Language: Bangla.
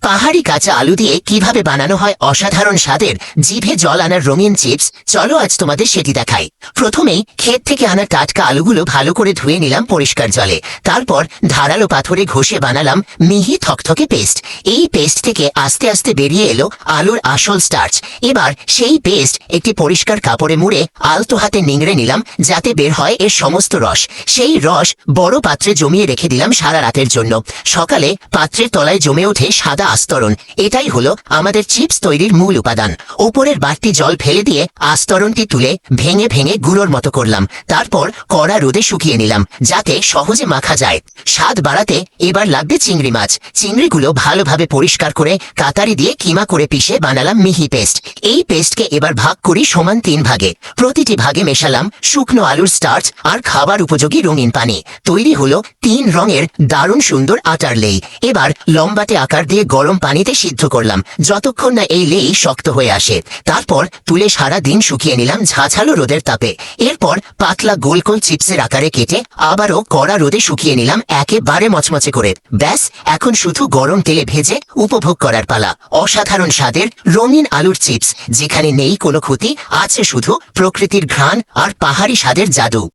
পাহাড়ি কাঁচা আলু দিয়ে কিভাবে বানানো হয় অসাধারণ স্বাদের জিভে জল আনার রঙিন চিপস, চলো আজ তোমাদের সেটি দেখাই। প্রথমেই ক্ষেত থেকে আনা টাটকা আলুগুলো ভালো করে ধুয়ে নিলাম পরিষ্কার জলে। তারপর ধারালো পাথরে ঘষে বানালাম মিহি থকথকে পেস্ট। এই পেস্ট থেকে আস্তে আস্তে বেরিয়ে এলো আলুর আসল স্টার্চ। এবার সেই পেস্ট একটি পরিষ্কার কাপড়ে মুড়ে আলতো হাতে নিংড়ে নিলাম, যাতে বের হয় এর সমস্ত রস। সেই রস বড় পাত্রে জমিয়ে রেখে দিলাম সারা রাতের জন্য। সকালে পাত্রের তলায় জমে ওঠে সাদা আস্তরণ। এটাই হলো আমাদের চিপস তৈরির মূল উপাদান। ওপরের বাড়তি জল ফেলে দিয়ে আস্তরণটি তুলে ভেঙে ভেঙে গুঁড়োর মতো করলাম। তারপর কড়া রোদে শুকিয়ে নিলাম, যাতে সহজে মাখা যায়। স্বাদ বাড়াতে এবার লাগবে চিংড়ি মাছ। চিংড়িগুলো ভালোভাবে পরিষ্কার করে কাতারি দিয়ে কিমা করে পিষে বানালাম মিহি পেস্ট। এই পেস্টকে এবার ভাগ করি সমান 3 ভাগে। প্রতিটি ভাগে মেশালাম শুকনো আলুর স্টার্চ আর খাবার উপযোগী রঙিন পানি। তৈরি হলো 3 রঙের দারুণ সুন্দর আটার লেই। এবার লম্বাটে আকার দিয়ে গরম পানিতে সিদ্ধ করলাম, যতক্ষণ না এই লেই শক্ত হয়ে আসে। তারপর তুলে সারা দিন শুকিয়ে নিলাম ঝাঁঝালো রোদের তাপে। এরপর পাতলা গোল গোল চিপসের আকারে কেটে আবারও কড়া রোদে শুকিয়ে নিলাম একেবারে মচমচে করে। ব্যাস, এখন শুধু গরম তেলে ভেজে উপভোগ করার পালা। অসাধারণ স্বাদের রঙিন আলুর চিপস, যেখানে নেই কোনো ক্ষতি, আছে শুধু প্রকৃতির ঘ্রাণ আর পাহাড়ি স্বাদের জাদু।